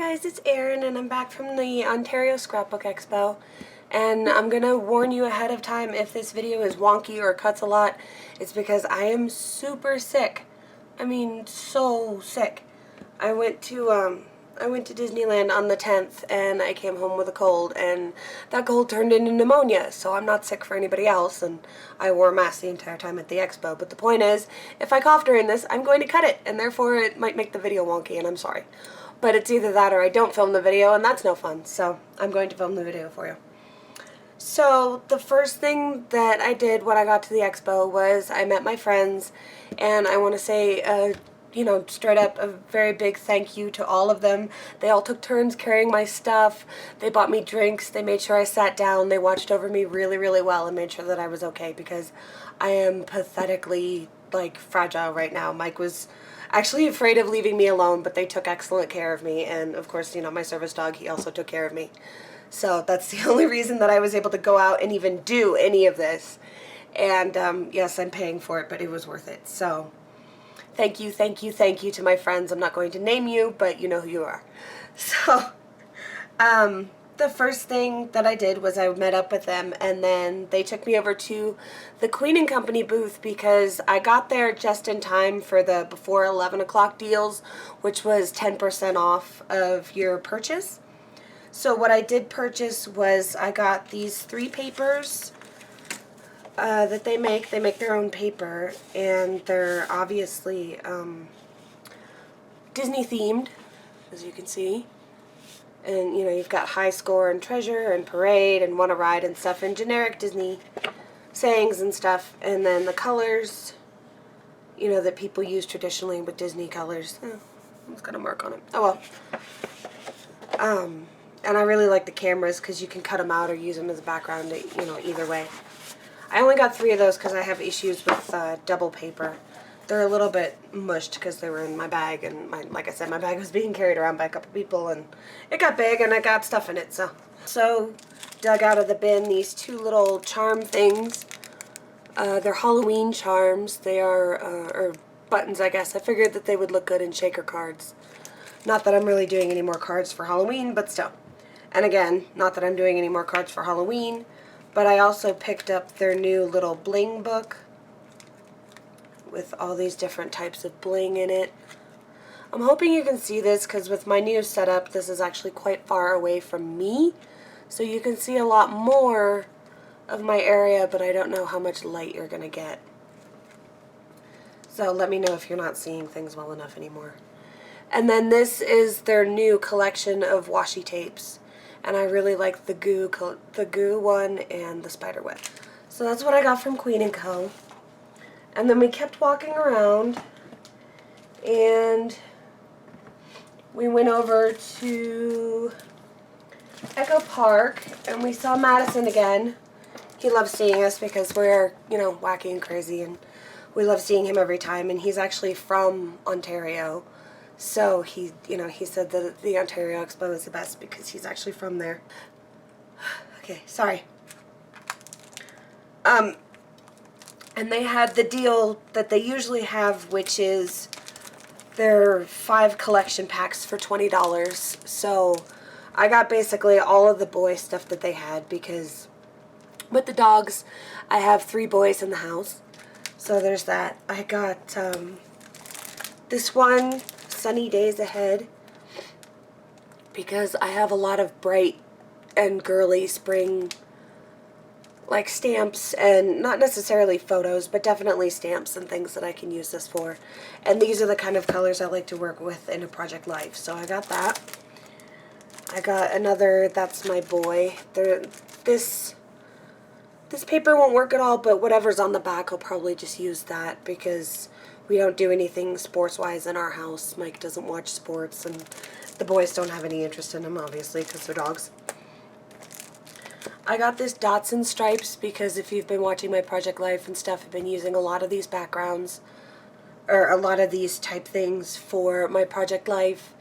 guys, it's Erin and I'm back from the Ontario Scrapbook Expo, and I'm gonna warn you ahead of time if this video is wonky or cuts a lot. It's because I am super sick. I mean, so sick. I went to Disneyland on the 10th and I came home with a cold, and that cold turned into pneumonia, so I'm not sick for anybody else, and I wore a mask the entire time at the expo. But the point is, if I cough during this, I'm going to cut it, and therefore it might make the video wonky, and I'm sorry. But it's either that or I don't film the video, and that's no fun, so I'm going to film the video for you. So the first thing that I did when I got to the expo was I met my friends, and I want to say, you know, straight up a very big thank you to all of them. They all took turns carrying my stuff. They bought me drinks. They made sure I sat down. They watched over me really, really well and made sure that I was okay, because I am pathetically, like, fragile right now. Mike was actually afraid of leaving me alone, but they took excellent care of me, and of course, you know, my service dog, he also took care of me. So that's the only reason that I was able to go out and even do any of this. And yes, I'm paying for it, but it was worth it. So thank you, thank you, thank you to my friends. I'm not going to name you, but you know who you are. So the first thing that I did was I met up with them, and then they took me over to the Queen & Company booth, because I got there just in time for the before 11 o'clock deals, which was 10% off of your purchase. So what I did purchase was I got these 3 papers that they make. They make their own paper, and they're obviously Disney themed, as you can see. And, you know, you've got High Score and Treasure and Parade and Wanna Ride and stuff, and generic Disney sayings and stuff. And then the colors, you know, that people use traditionally with Disney colors. Oh, it's got a mark on it. Oh well. And I really like the cameras, because you can cut them out or use them as a background, you know, either way. I only got 3 of those because I have issues with double paper. They're a little bit mushed because they were in my bag, and like I said, my bag was being carried around by a couple people, and it got big and I got stuff in it. So dug out of the bin these 2 little charm things. They're Halloween charms. They are, or buttons, I guess. I figured that they would look good in shaker cards. Not that I'm really doing any more cards for Halloween, but still. And again, not that I'm doing any more cards for Halloween, but I also picked up their new little bling book with all these different types of bling in it. I'm hoping you can see this, because with my new setup, this is actually quite far away from me, so you can see a lot more of my area, but I don't know how much light you're going to get. So let me know if you're not seeing things well enough anymore. And then this is their new collection of washi tapes, and I really like the goo one and the spider web. So that's what I got from Queen & Co. And then we kept walking around, and we went over to Echo Park, and we saw Madison again. He loves seeing us because we're, you know, wacky and crazy, and we love seeing him every time. And he's actually from Ontario, so he, you know, he said that the Ontario Expo is the best because he's actually from there. Okay, sorry. And they had the deal that they usually have, which is their 5 collection packs for $20. So I got basically all of the boy stuff that they had, because with the dogs, I have 3 boys in the house. So there's that. I got this one, Sunny Days Ahead, because I have a lot of bright and girly spring, like, stamps, and not necessarily photos, but definitely stamps and things that I can use this for. And these are the kind of colors I like to work with in a project life. So I got that. I got another That's My Boy. This paper won't work at all, but whatever's on the back, I'll probably just use that, because we don't do anything sports-wise in our house. Mike doesn't watch sports, and the boys don't have any interest in them, obviously, because they're dogs. I got this Dots and Stripes because if you've been watching my Project Life and stuff, I've been using a lot of these backgrounds, or a lot of these type things for my Project Life,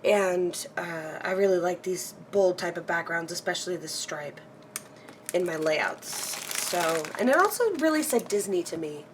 and I really like these bold type of backgrounds, especially this stripe in my layouts. So, and it also really said Disney to me.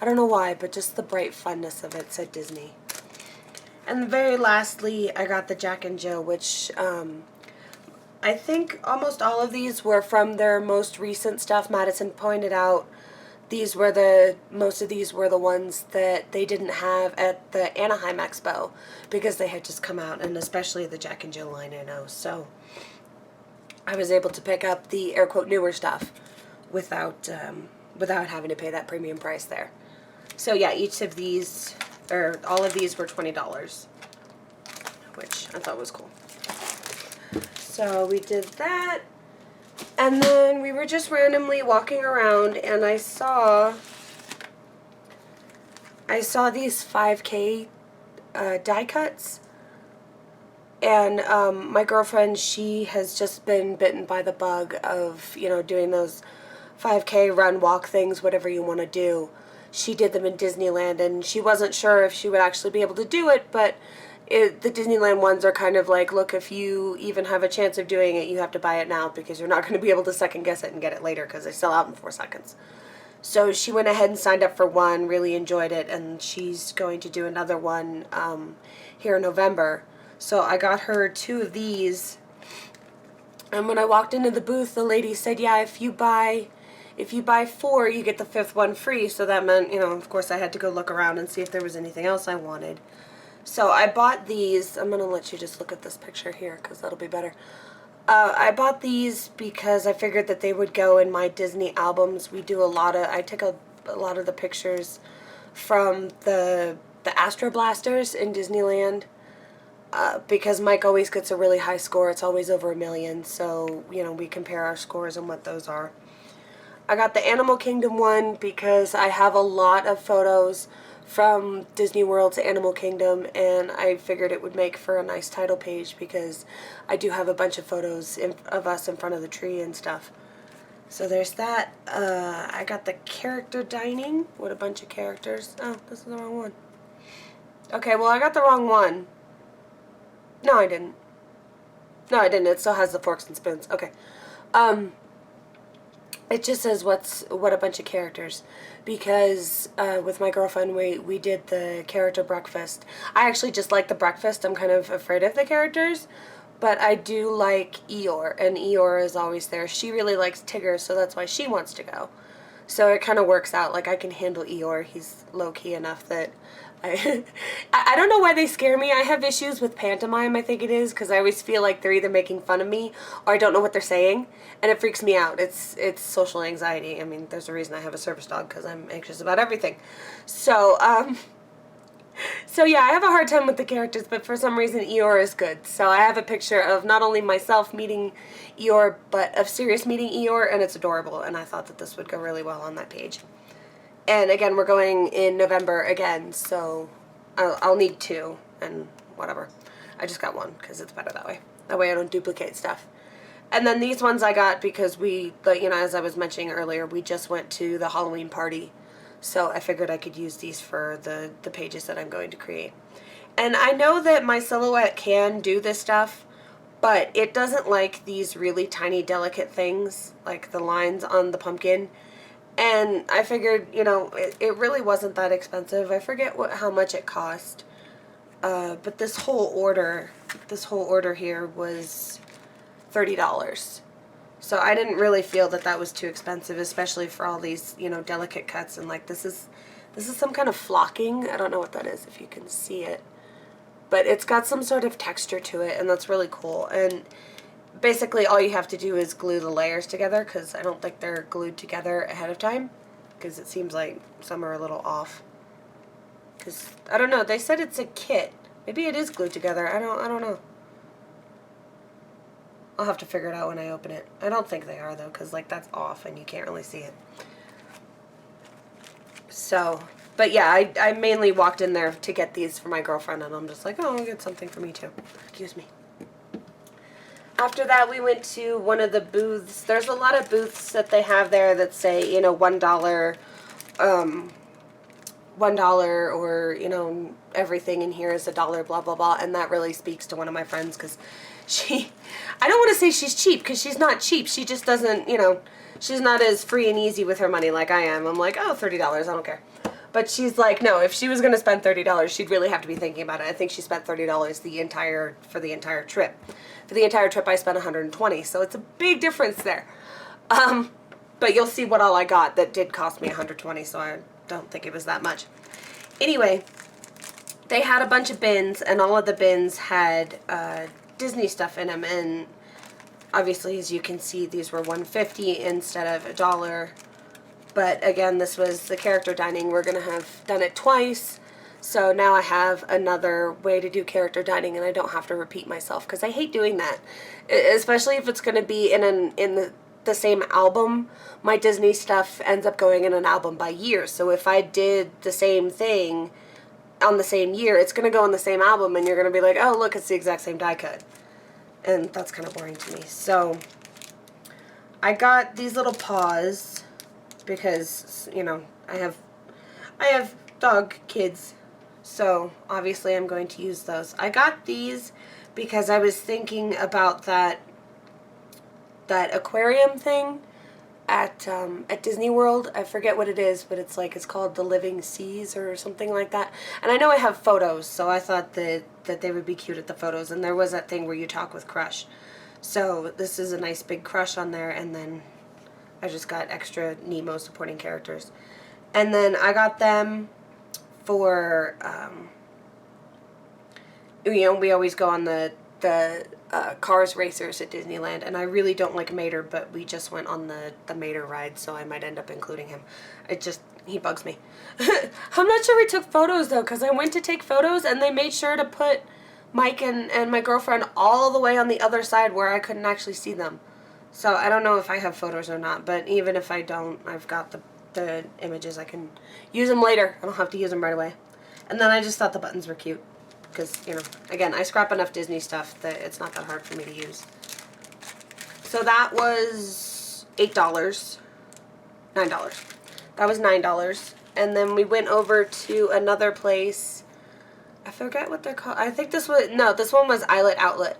I don't know why, but just the bright funness of it said Disney. And very lastly, I got the Jack and Jill, which I think almost all of these were from their most recent stuff. Madison pointed out most of these were the ones that they didn't have at the Anaheim Expo because they had just come out, and especially the Jack and Jill line, I know. So I was able to pick up the air quote newer stuff without having to pay that premium price there. So yeah, each of these, or all of these, were $20, which I thought was cool. So we did that, and then we were just randomly walking around, and I saw these 5K die cuts, and my girlfriend, she has just been bitten by the bug of, you know, doing those 5K run walk things, whatever you want to do. She did them in Disneyland, and she wasn't sure if she would actually be able to do it, but the Disneyland ones are kind of like, look, if you even have a chance of doing it, you have to buy it now because you're not going to be able to second guess it and get it later because they sell out in 4 seconds. So she went ahead and signed up for one, really enjoyed it, and she's going to do another one here in November. So I got her 2 of these, and when I walked into the booth, the lady said, yeah, if you buy 4, you get the 5th one free. So that meant, you know, of course I had to go look around and see if there was anything else I wanted. So I bought these. I'm going to let you just look at this picture here because that'll be better. I bought these because I figured that they would go in my Disney albums. I take a lot of the pictures from the Astro Blasters in Disneyland because Mike always gets a really high score. It's always over 1 million. So, you know, we compare our scores and what those are. I got the Animal Kingdom one because I have a lot of photos from Disney World to Animal Kingdom, and I figured it would make for a nice title page because I do have a bunch of photos of us in front of the tree and stuff. So there's that. I got the character dining with a bunch of characters. Oh, this is the wrong one. Okay, well, I got the wrong one. No, I didn't. No, I didn't. It still has the forks and spoons. Okay. It just says what a bunch of characters, because with my girlfriend we did the character breakfast. I actually just like the breakfast. I'm kind of afraid of the characters, but I do like Eeyore, and Eeyore is always there. She really likes Tigger, so that's why she wants to go. So it kind of works out. Like, I can handle Eeyore. He's low-key enough that I don't know why they scare me. I have issues with pantomime, I think it is, because I always feel like they're either making fun of me or I don't know what they're saying, and it freaks me out. It's social anxiety. I mean, there's a reason I have a service dog, because I'm anxious about everything. So, so yeah, I have a hard time with the characters, but for some reason Eeyore is good. So I have a picture of not only myself meeting Eeyore, but of Sirius meeting Eeyore, and it's adorable, and I thought that this would go really well on that page. And again, we're going in November again, so I'll need 2, and whatever. I just got 1, because it's better that way. That way I don't duplicate stuff. And then these ones I got because as I was mentioning earlier, we just went to the Halloween party. So I figured I could use these for the pages that I'm going to create. And I know that my silhouette can do this stuff, but it doesn't like these really tiny, delicate things, like the lines on the pumpkin. And I figured, it really wasn't that expensive. I forget how much it cost. But this whole order here was $30. So I didn't really feel that was too expensive, especially for all these, delicate cuts. And like, this is some kind of flocking. I don't know what that is, if you can see it. But it's got some sort of texture to it, and that's really cool. And basically all you have to do is glue the layers together, because I don't think they're glued together ahead of time, because it seems like some are a little off. Because, I don't know, they said it's a kit. Maybe it is glued together. I don't know. I'll have to figure it out when I open it. I don't think they are, though, because, like, that's off and you can't really see it. So, but yeah, I mainly walked in there to get these for my girlfriend, and I'm just like, oh, I'll get something for me, too. Excuse me. After that, we went to one of the booths. There's a lot of booths that they have there that say, $1, $1, or, everything in here is $1, blah, blah, blah. And that really speaks to one of my friends, because I don't want to say she's cheap, because she's not cheap. She just doesn't, she's not as free and easy with her money like I am. I'm like, oh, $30, I don't care. But she's like, no, if she was going to spend $30, she'd really have to be thinking about it. I think she spent $30 for the entire trip. For the entire trip, I spent $120, so it's a big difference there. But you'll see what all I got that did cost me $120, so I don't think it was that much. Anyway, they had a bunch of bins, and all of the bins had Disney stuff in them, and obviously, as you can see, these were $1.50 instead of $1. But again, this was the character dining. We're going to have done it twice. So now I have another way to do character dining, and I don't have to repeat myself, because I hate doing that. Especially if it's going to be in the same album. My Disney stuff ends up going in an album by year. So if I did the same thing on the same year, it's going to go in the same album, and you're going to be like, oh, look, it's the exact same die cut. And that's kind of boring to me. So I got these little paws because, you know, I have dog kids, so obviously I'm going to use those. I got these because I was thinking about that aquarium thing at Disney World. I forget what it is, but it's called the Living Seas or something like that. And I know I have photos, so I thought that they would be cute at the photos. And there was that thing where you talk with Crush. So this is a nice big Crush on there, and then I just got extra Nemo supporting characters. And then I got them for, you know, we always go on the Cars Racers at Disneyland, and I really don't like Mater, but we just went on the Mater ride, so I might end up including him. He bugs me. I'm not sure we took photos, though, because I went to take photos, and they made sure to put Mike and my girlfriend all the way on the other side where I couldn't actually see them. So I don't know if I have photos or not, but even if I don't, I've got the images. I can use them later. I don't have to use them right away. And then I just thought the buttons were cute because, you know, again, I scrap enough Disney stuff that it's not that hard for me to use. So that was $8. $9. That was $9. And then we went over to another place. I forget what they're called. I think this one was Eyelet Outlet.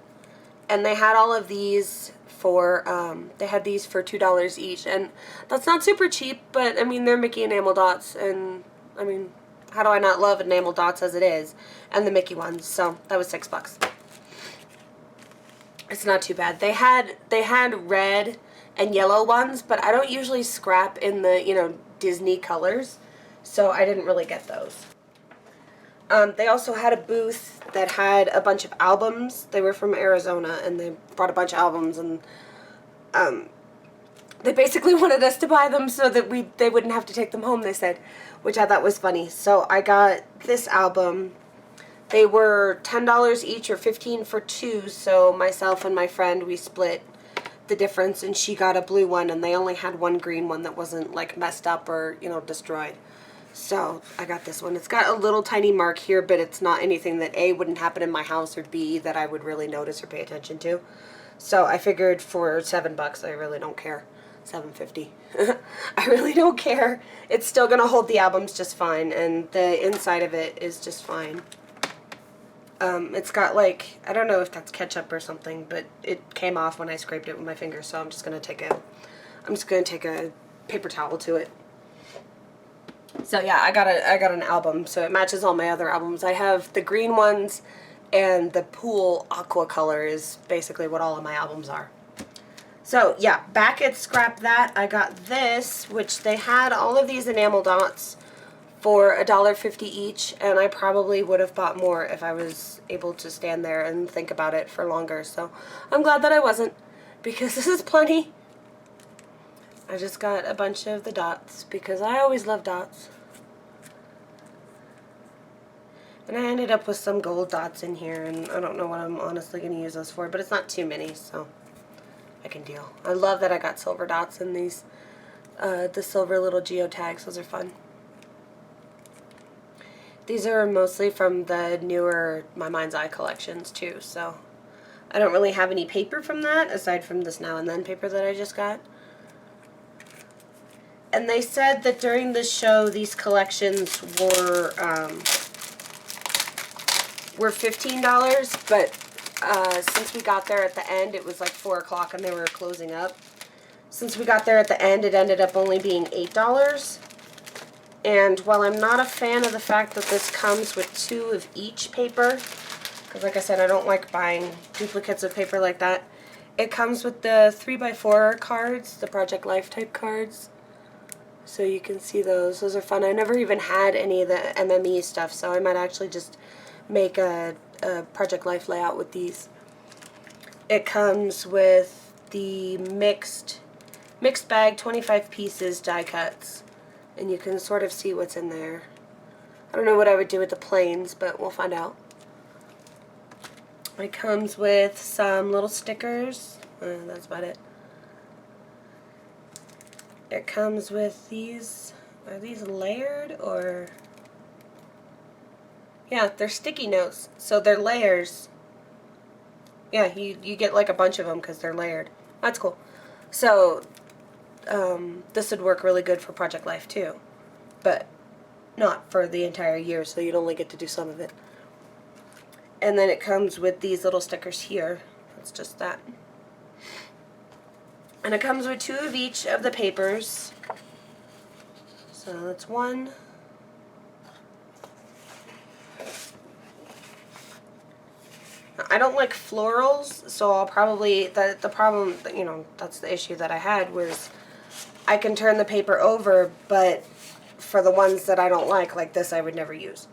And they had all of these for, they had these for $2 each. And that's not super cheap, but, I mean, they're Mickey enamel dots. And, I mean, how do I not love enamel dots as it is? And the Mickey ones. So, that was $6. It's not too bad. They had red and yellow ones, but I don't usually scrap in the, you know, Disney colors. So, I didn't really get those. They also had a booth that had a bunch of albums. They were from Arizona, and they brought a bunch of albums, and they basically wanted us to buy them so that they wouldn't have to take them home, they said, which I thought was funny. So I got this album. They were $10 each or $15 for two, so myself and my friend, we split the difference, and she got a blue one, and they only had one green one that wasn't, like, messed up or, you know, destroyed. So, I got this one. It's got a little tiny mark here, but it's not anything that A, wouldn't happen in my house, or B, that I would really notice or pay attention to. So, I figured for $7, I really don't care. $7.50. I really don't care. It's still going to hold the albums just fine, and the inside of it is just fine. It's got, like, I don't know if that's ketchup or something, but it came off when I scraped it with my finger, so I'm just going to take a paper towel to it. So yeah, I got an album, so it matches all my other albums. I have the green ones, and the pool aqua color is basically what all of my albums are. So yeah, back at Scrap That, I got this, which they had all of these enamel dots for $1.50 each, and I probably would have bought more if I was able to stand there and think about it for longer. So I'm glad that I wasn't, because this is plenty. I just got a bunch of the dots because I always love dots. And I ended up with some gold dots in here, and I don't know what I'm honestly going to use those for, but it's not too many, so I can deal. I love that I got silver dots in these, the silver little geotags. Those are fun. These are mostly from the newer My Mind's Eye collections, too, so I don't really have any paper from that, aside from this Now and Then paper that I just got. And they said that during the show, these collections were $15, but since we got there at the end, it was like 4 o'clock and they were closing up. Since we got there at the end, it ended up only being $8. And while I'm not a fan of the fact that this comes with 2 of each paper, because like I said, I don't like buying duplicates of paper like that, it comes with the 3x4 cards, the Project Life type cards. So you can see those. Those are fun. I never even had any of the MME stuff, so I might actually just make a Project Life layout with these. It comes with the mixed bag, 25 pieces die cuts. And you can sort of see what's in there. I don't know what I would do with the planes, but we'll find out. It comes with some little stickers. That's about it. It comes with these. Are these layered or? Yeah, they're sticky notes, so they're layers. Yeah, you get like a bunch of them because they're layered. That's cool. So this would work really good for Project Life too, but not for the entire year, so you'd only get to do some of it. And then it comes with these little stickers here. That's just that. And it comes with 2 of each of the papers. So that's 1. I don't like florals, so I'll probably, the problem, you know, that's the issue that I had, was I can turn the paper over, but for the ones that I don't like this, I would never use.